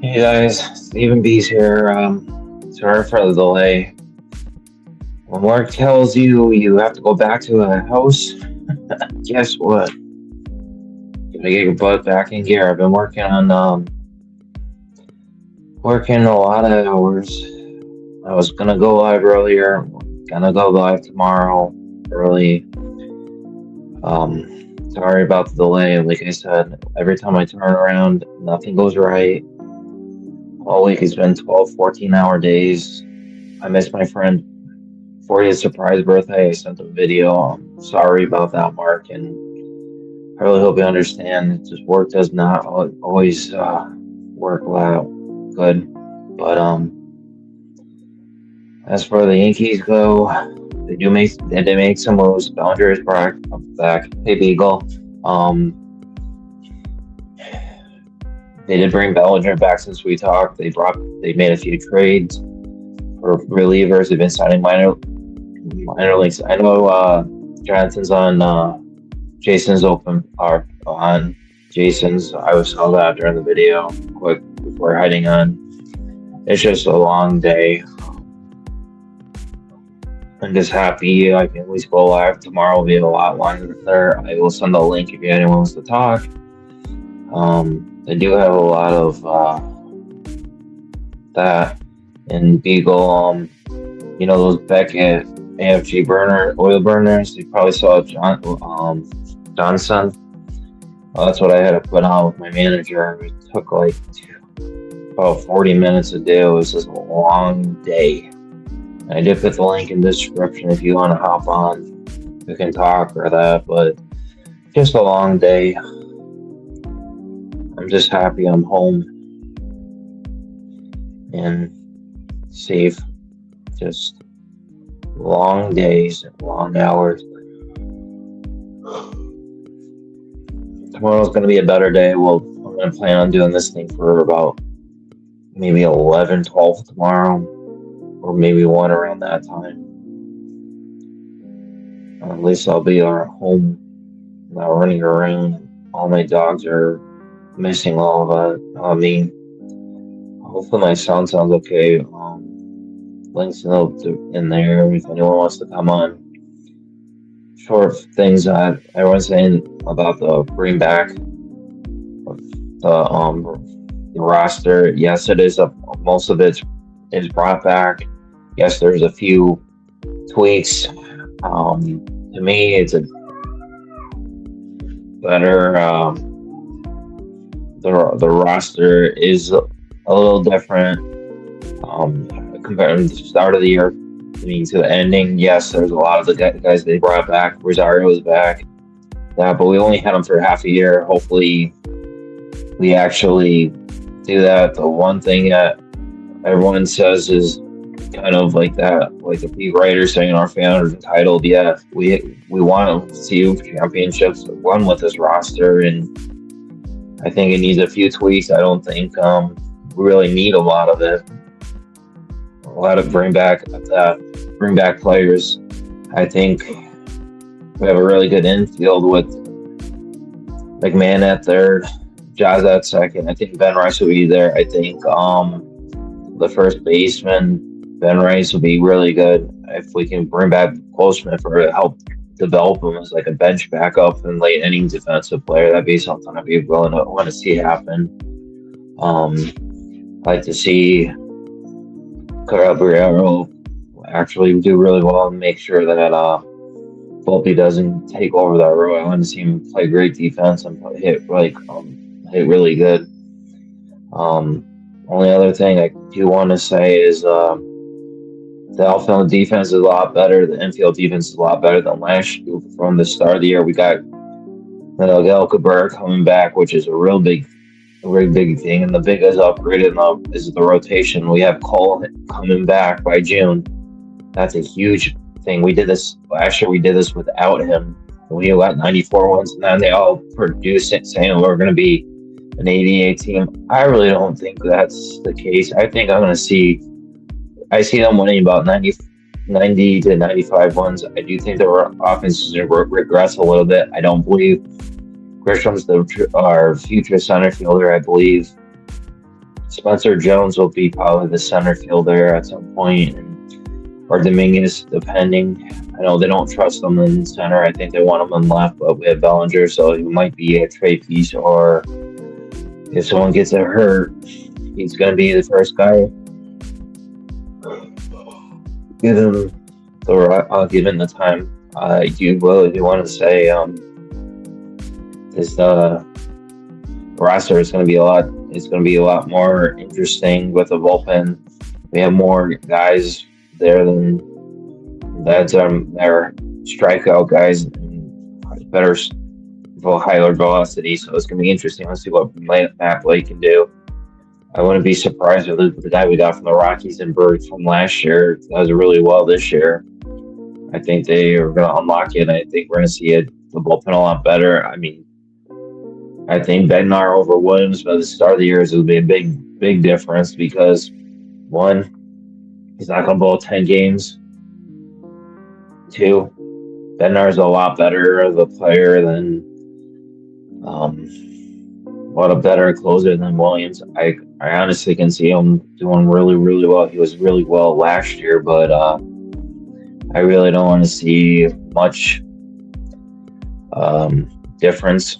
Hey guys, Stephen B's here. Sorry for the delay. When work tells you you have to go back to a house, guess what? Gotta get your butt back in gear. I've been working a lot of hours. I was gonna go live earlier. Gonna go live tomorrow early. Sorry about the delay. Like I said, every time I turn around, nothing goes right. All week has been 12, 14-hour days. I missed my friend 40th surprise birthday. I sent a video. I'm sorry about that, Mark, and I really hope you understand. It's just work does not always work out good. But as for the Yankees go, they make some moves. Bellinger's back. Hey Beagle. Um, they did bring Bellinger back since we talked. They made a few trades for relievers. They've been signing minor leagues. I know Jonathan's on Jason's open or on Jason's. I saw that during the video quick before heading on. It's just a long day. I'm just happy I can at least go live. Tomorrow will be a lot longer there. I will send a link if anyone wants to talk. They do have a lot of that in Beagle. Those Beckett AFG oil burners. You probably saw Johnson. Well, that's what I had to put on with my manager. It took like about 40 minutes a day. It was just a long day. I did put the link in the description if you want to hop on. We can talk or that, but just a long day. I'm just happy I'm home and safe. Just long days, long hours. Tomorrow's going to be a better day. Well, I'm going to plan on doing this thing for about maybe 11, 12 tomorrow, or maybe 1 around that time. At least I'll be at home, not running around. All my dogs are missing all of it. Hopefully my sound sounds okay. Links in there if anyone wants to come on. Short things that everyone's saying about the bring back the roster. Yes, it is most of it is brought back. Yes, there's a few tweaks. To me, it's a better. The roster is a little different compared to the start of the year. To the ending, yes, there's a lot of the guys they brought back. Rosario is back. Yeah, but we only had him for half a year. Hopefully, we actually do that. The one thing that everyone says is kind of like that, like the beat writer saying our fans are entitled. Yeah, we want to see championships won with this roster, and I think it needs a few tweaks. I don't think we really need a lot of it. A lot of bring back players. I think we have a really good infield with McMahon at third, Jazz at second. I think Ben Rice will be there. I think the first baseman, Ben Rice, will be really good if we can bring back Postman for help develop him as like a bench backup and late inning defensive player. That'd be something I'd be willing to want to see happen. I'd like to see Cabrera actually do really well and make sure that Volpe doesn't take over that role. I want to see him play great defense and hit really good. Only other thing I do want to say is the outfield defense is a lot better. The infield defense is a lot better than last year. From the start of the year, we got Miguel Cabrera coming back, which is a very big thing. And the biggest upgrade is the rotation. We have Cole coming back by June. That's a huge thing. We did this last year. We did this without him. We got 94 wins, and then they all produced it, saying we're going to be an 88 team. I really don't think that's the case. I think I see them winning about 90 to 95 wins. I do think their offense is going to regress a little bit. I don't believe Grisham's our future center fielder. I believe Spencer Jones will be probably the center fielder at some point, or Dominguez, depending. I know they don't trust him in center. I think they want him in left, but we have Bellinger, so he might be a trade piece. Or if someone gets hurt, he's going to be the first guy. Give him I'll give him the time. I do really want to say this roster is going to be a lot. It's going to be a lot more interesting with the bullpen. We have more guys there than that. They're strikeout guys and better higher velocity. So it's going to be interesting. Let's see what Matt Blake can do. I wouldn't be surprised with the guy we got from the Rockies and Bird from last year. That was really well this year. I think they are going to unlock it. I think we're going to see the bullpen a lot better. I mean, I think Bednar over Williams by the start of the year is going to be a big difference because, one, he's not going to bowl 10 games. Two, Bednar is a lot better of a player than, what a better closer than Williams. I honestly can see him doing really, really well. He was really well last year, but I really don't want to see much difference.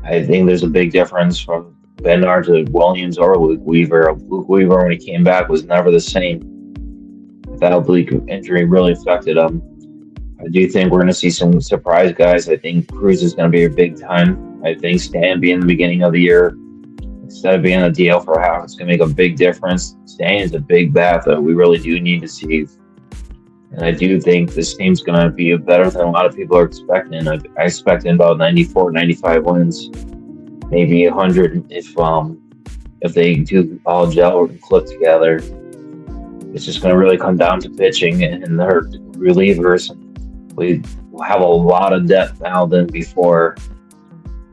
I think there's a big difference from Bednar to Williams or Luke Weaver. Luke Weaver, when he came back, was never the same. That oblique injury really affected him. I do think we're going to see some surprise guys. I think Cruz is going to be a big time. I think Stan being the beginning of the year, instead of being a DL for half, it's going to make a big difference. Stan is a big bat that we really do need to see. And I do think this team's going to be better than a lot of people are expecting. I expect about 94, 95 wins, maybe 100 if they do all gel and click together. It's just going to really come down to pitching and their relievers. We have a lot of depth now than before.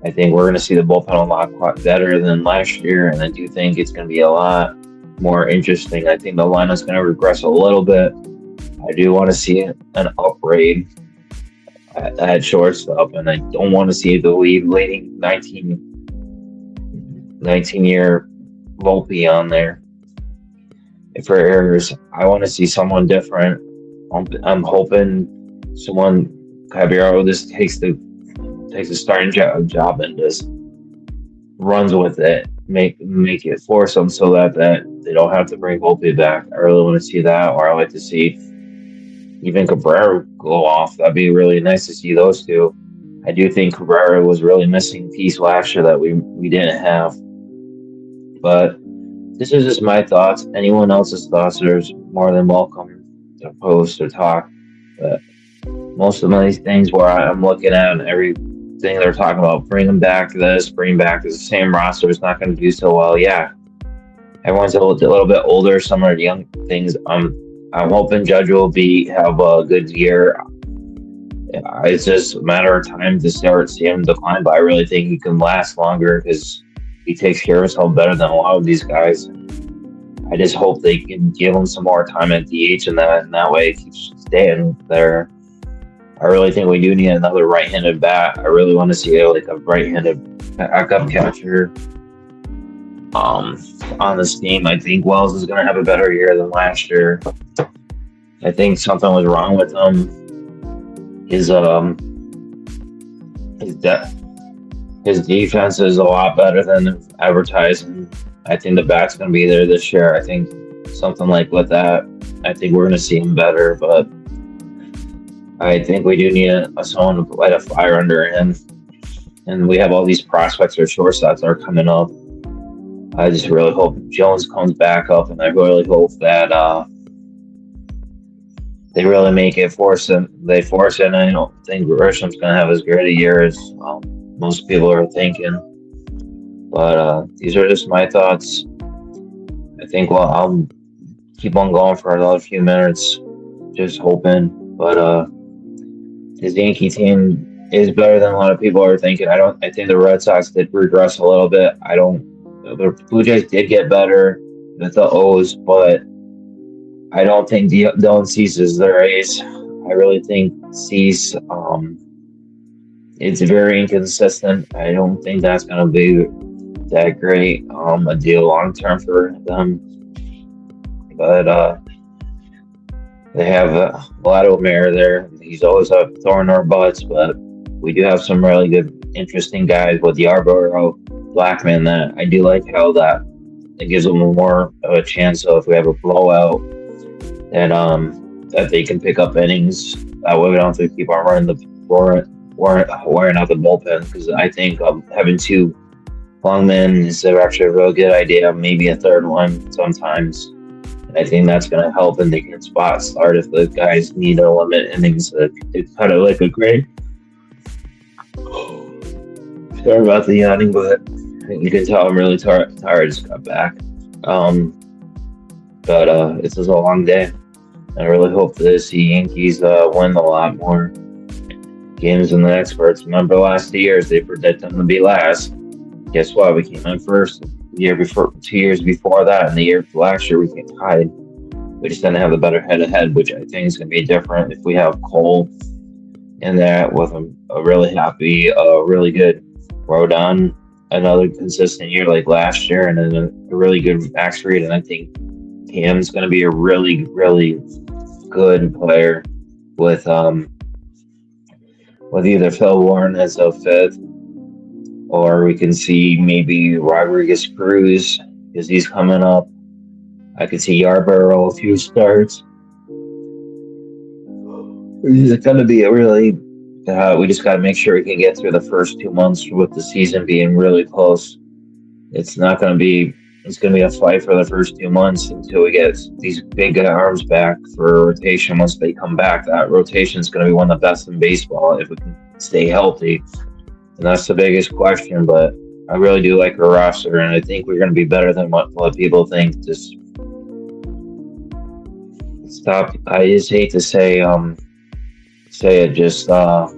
I think we're going to see the bullpen a lot better than last year, and I do think it's going to be a lot more interesting. I think the lineup's going to regress a little bit. I do want to see an upgrade at shortstop, and I don't want to see the leading 19-year Volpe on there for errors. I want to see someone different. I'm hoping someone Caballero just takes the starting job and just runs with it, make it force them so that they don't have to bring Volpe back. I really want to see that, or I like to see even Cabrera go off. That'd be really nice to see those two. I do think Cabrera was really missing piece last year that we didn't have. But this is just my thoughts. Anyone else's thoughts are more than welcome to post or talk. But most of these things where I'm looking at and everything they're talking about, bring back this, the same roster is not going to do so well. Yeah, everyone's a little bit older. Some are young things. I'm hoping Judge will have a good year. It's just a matter of time to start seeing him decline, but I really think he can last longer because he takes care of himself better than a lot of these guys. I just hope they can give him some more time at DH and that way he keeps staying there. I really think we do need another right-handed bat. I really want to see a right-handed backup catcher on this team. I think Wells is going to have a better year than last year. I think something was wrong with him. His depth, his defense is a lot better than advertised. I think the bat's going to be there this year. I think something like with that, I think we're going to see him better. But I think we do need someone to light a fire under him. And we have all these prospects or shortstops that are coming up. I just really hope Jones comes back up, and I really hope that they really make it force him. They force it, and I don't think Grisham's going to have as great a year as most people are thinking. But these are just my thoughts. I think I'll keep on going for another few minutes, just hoping. But this Yankee team is better than a lot of people are thinking. I think the Red Sox did regress a little bit. The Blue Jays did get better with the O's, but I don't think Dylan Cease is their ace. I really think Cease, it's very inconsistent. I don't think that's going to be that great a deal long term for them, but they have a lot of Omer there. He's always a thorn in our butts, but we do have some really good, interesting guys with Yarborough, Blackman. That I do like how that it gives them more of a chance. So if we have a blowout, and that they can pick up innings. That way we don't have to keep on running the wearing out the bullpen. Because I think having two long men is actually a real good idea. Maybe a third one sometimes. I think that's going to help in the good spot start if the guys need to limit innings. It's kind of like a great. Sorry about the yawning, but you can tell I'm really tired. I just got back. But it's just a long day. I really hope to see Yankees win a lot more games than the experts. Remember last years they predicted them to be last. Guess what? We came in first the year before, 2 years before that, and the year last year we came tied. We just didn't have the better head-to-head, which I think is going to be different if we have Cole in there with a really happy, really good Rodon, another consistent year like last year, and then a really good max read. And I think Cam's going to be a really, really good player with either Phil Warren as a fifth, or we can see maybe Rodriguez Cruz because he's coming up. I could see Yarborough a few starts. It's going to be a really. We just got to make sure we can get through the first 2 months with the season being really close. It's not going to be. It's going to be a fight for the first 2 months until we get these big arms back for rotation. Once they come back, that rotation is going to be one of the best in baseball if we can stay healthy. And that's the biggest question. But I really do like our roster, and I think we're going to be better than what people think. Just stop. I just hate to say it. Just I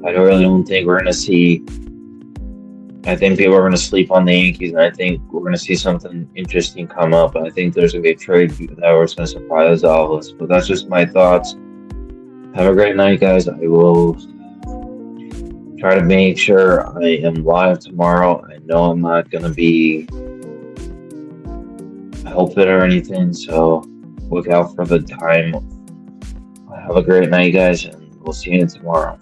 really don't think we're going to see. I think people are going to sleep on the Yankees, and I think we're going to see something interesting come up. And I think there's going to be a trade that was going to surprise all of us. But that's just my thoughts. Have a great night, guys. I will try to make sure I am live tomorrow. I know I'm not going to be helping or anything, so look out for the time. Have a great night, guys, and we'll see you tomorrow.